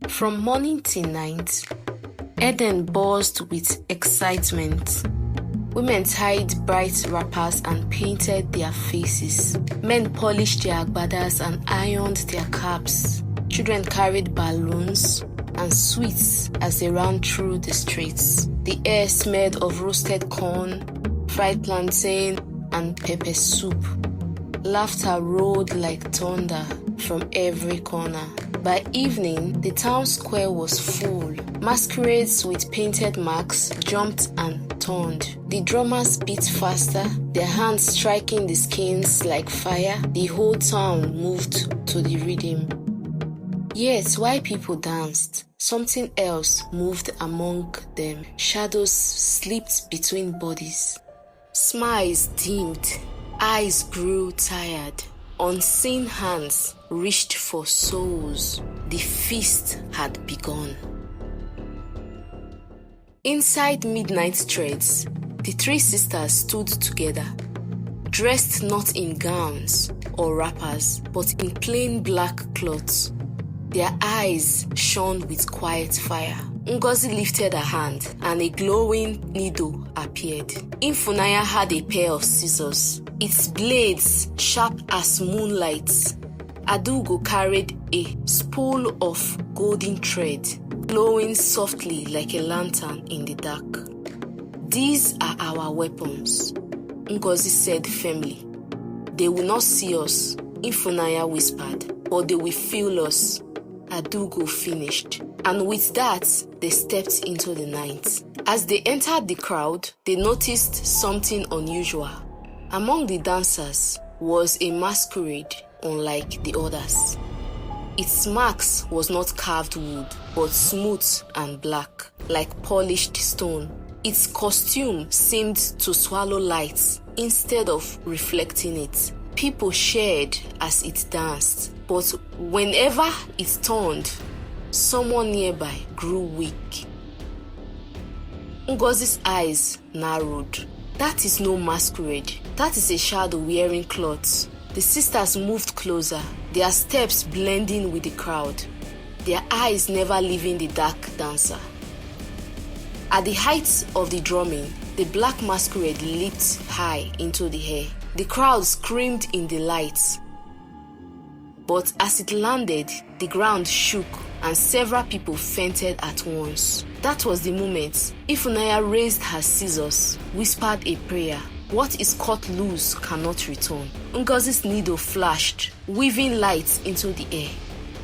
From morning till night, Eden buzzed with excitement. Women tied bright wrappers and painted their faces. Men polished their agbadas and ironed their caps. Children carried balloons and sweets as they ran through the streets. The air smelled of roasted corn, fried plantain, and pepper soup. Laughter rolled like thunder from every corner. By evening, the town square was full. Masquerades with painted marks jumped and turned. The drummers beat faster, their hands striking the skins like fire. The whole town moved to the rhythm. Yet, while people danced, something else moved among them. Shadows slipped between bodies. Smiles dimmed. Eyes grew tired. Unseen hands reached for souls. The feast had begun. Inside midnight threads, the three sisters stood together, dressed not in gowns or wrappers, but in plain black cloths. Their eyes shone with quiet fire. Ngozi lifted her hand and a glowing needle appeared. Ifunanya had a pair of scissors, its blades sharp as moonlight. Adugo carried a spool of golden thread, glowing softly like a lantern in the dark. "These are our weapons," Ngozi said firmly. "They will not see us," Ifunanya whispered, "but they will feel us." Adugo finished, and with that, they stepped into the night. As they entered the crowd, they noticed something unusual. Among the dancers was a masquerade unlike the others. Its marks was not carved wood, but smooth and black, like polished stone. Its costume seemed to swallow light instead of reflecting it. People cheered as it danced, but whenever it turned, someone nearby grew weak. Ngozi's eyes narrowed. "That is no masquerade. That is a shadow wearing clothes." The sisters moved closer, their steps blending with the crowd, their eyes never leaving the dark dancer. At the height of the drumming, the black masquerade leaped high into the air. The crowd screamed in delight. But as it landed, the ground shook and several people fainted at once. That was the moment Ifunanya raised her scissors, whispered a prayer. What is cut loose cannot return. Ngozi's needle flashed, weaving light into the air.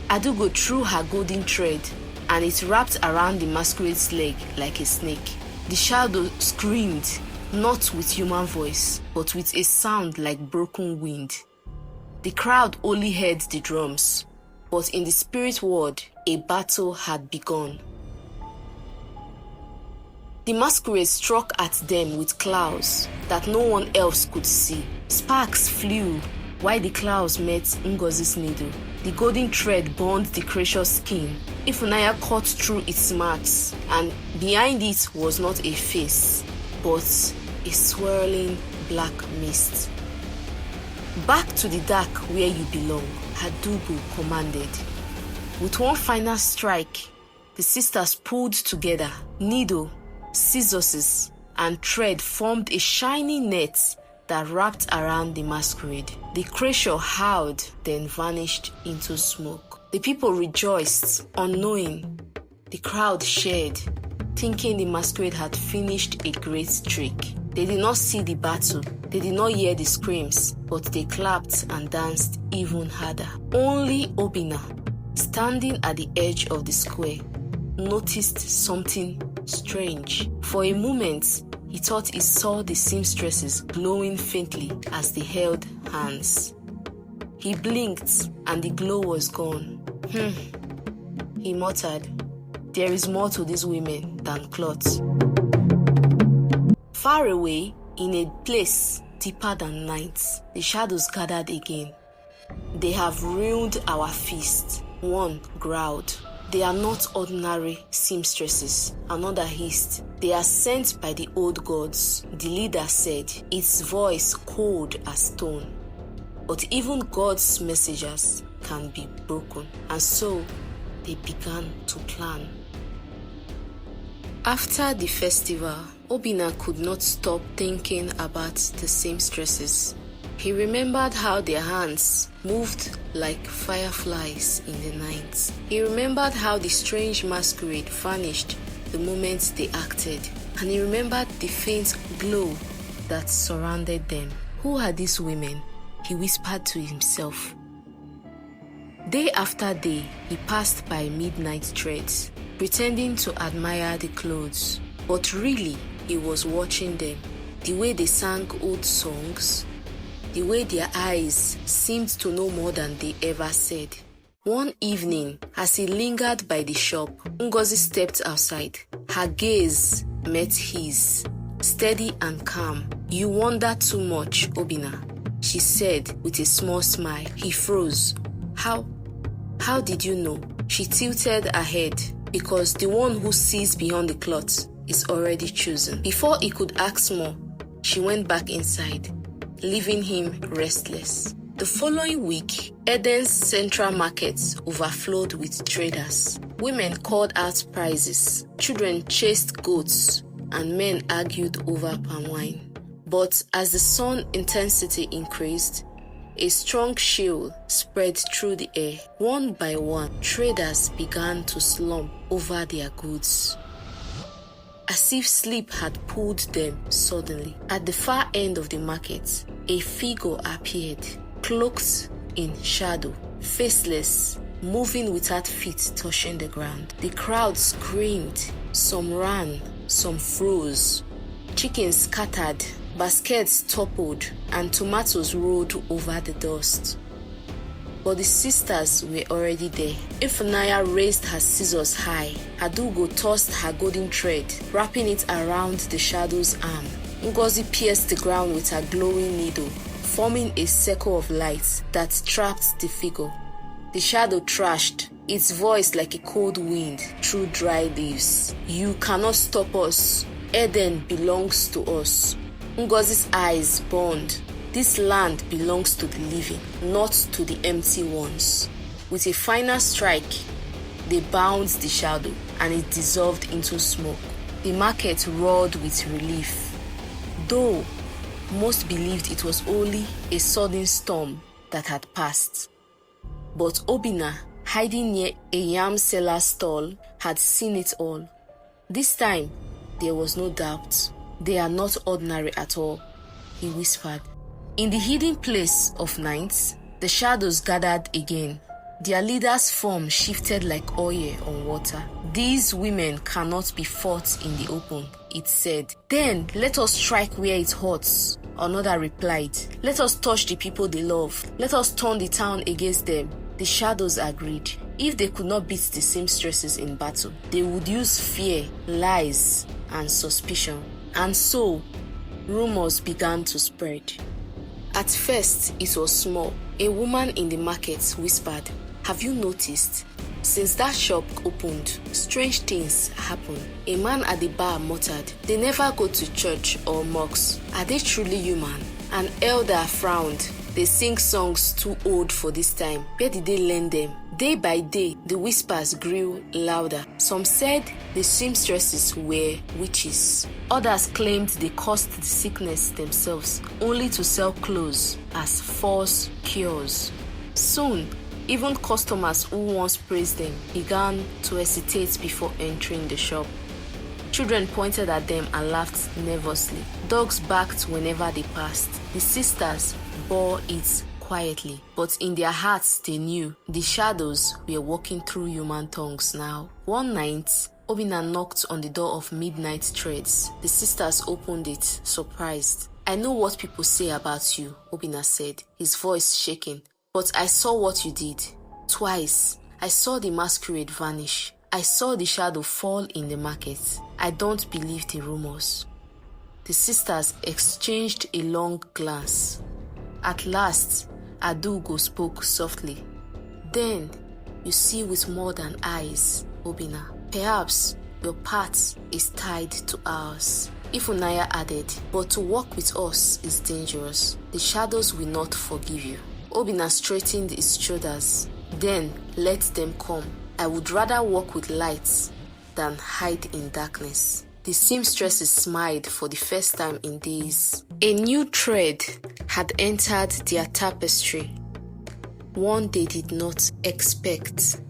Adugo threw her golden thread, and it wrapped around the masquerade's leg like a snake. The shadow screamed, not with human voice, but with a sound like broken wind. The crowd only heard the drums, but in the spirit world, a battle had begun. The masquerade struck at them with clouds that no one else could see. Sparks flew while the clouds met Ngozi's needle. The golden thread burned the precious skin. Ifunanya cut through its marks, and behind it was not a face, but a swirling black mist. "Back to the dark where you belong," Adugo commanded. With one final strike, the sisters pulled together. Needle, scissors, and thread formed a shiny net that wrapped around the masquerade. The creature howled, then vanished into smoke. The people rejoiced, unknowing. The crowd cheered, thinking the masquerade had finished a great trick. They did not see the battle, they did not hear the screams, but they clapped and danced even harder. Only Obina, standing at the edge of the square, noticed something strange. For a moment, he thought he saw the seamstresses glowing faintly as they held hands. He blinked and the glow was gone. He muttered, "There is more to these women than clothes." Far away, in a place deeper than night, the shadows gathered again. "They have ruined our feast," one growled. "They are not ordinary seamstresses," another hissed. "They are sent by the old gods," the leader said, its voice cold as stone. But even God's messengers can be broken. And so, they began to plan. After the festival, Obinna could not stop thinking about the seamstresses. He remembered how their hands moved like fireflies in the night. He remembered how the strange masquerade vanished the moment they acted. And he remembered the faint glow that surrounded them. Who are these women? He whispered to himself. Day after day, he passed by midnight trades, pretending to admire the clothes. But really, he was watching them. The way they sang old songs, the way their eyes seemed to know more than they ever said. One evening, as he lingered by the shop, Ngozi stepped outside. Her gaze met his, steady and calm. "You wonder too much, Obinna," she said with a small smile. He froze. How did you know?" She tilted her head. "Because the one who sees beyond the cloth is already chosen." Before he could ask more, she went back inside, leaving him restless. The following week, Eden's central markets overflowed with traders. Women called out prices, children chased goats, and men argued over palm wine. But as the sun intensity increased, a strong chill spread through the air. One by one, traders began to slump over their goods, as if sleep had pulled them suddenly. At the far end of the market, a figure appeared, cloaked in shadow, faceless, moving without feet touching the ground. The crowd screamed. Some ran, some froze. Chickens scattered, baskets toppled, and tomatoes rolled over the dust. But the sisters were already there. Ifunanya raised her scissors high. Adugo tossed her golden thread, wrapping it around the shadow's arm. Ngozi pierced the ground with her glowing needle, forming a circle of light that trapped the figure. The shadow thrashed, its voice like a cold wind through dry leaves. "You cannot stop us. Eden belongs to us." Ngozi's eyes burned. This land belongs to the living, not to the empty ones. With a final strike, they bound the shadow, and it dissolved into smoke. The market roared with relief, though most believed it was only a sudden storm that had passed. But Obinna, hiding near a yam seller's stall, had seen it all. This time, there was no doubt. "They are not ordinary at all," he whispered. In the hidden place of night, the shadows gathered again. Their leader's form shifted like oil on water. "These women cannot be fought in the open," it said. "Then let us strike where it hurts," another replied. "Let us touch the people they love. Let us turn the town against them." The shadows agreed. If they could not beat the seamstresses in battle, they would use fear, lies, and suspicion. And so, rumors began to spread. At first, it was small. A woman in the market whispered, "Have you noticed? Since that shop opened, strange things happen." A man at the bar muttered, "They never go to church or mosques. Are they truly human?" An elder frowned. "They sing songs too old for this time. Where did they learn them?" Day by day, the whispers grew louder. Some said the seamstresses were witches. Others claimed they caused the sickness themselves, only to sell clothes as false cures. Soon, even customers who once praised them began to hesitate before entering the shop. Children pointed at them and laughed nervously. Dogs barked whenever they passed. The sisters bore it quietly, but in their hearts they knew the shadows were walking through human tongues now. One night, Obinna knocked on the door of Midnight Threads. The sisters opened it, surprised. "I know what people say about you," Obinna said, his voice shaking. "But I saw what you did. Twice. I saw the masquerade vanish. I saw the shadow fall in the market. I don't believe the rumors." The sisters exchanged a long glance. At last, Adugo spoke softly. "Then, you see with more than eyes, Obinna. Perhaps your path is tied to ours." Ifunanya added, "But to walk with us is dangerous. The shadows will not forgive you." Obinna straightened his shoulders. "Then let them come. I would rather walk with lights than hide in darkness. The seamstresses smiled for the first time in days. A new thread had entered their tapestry, one they did not expect.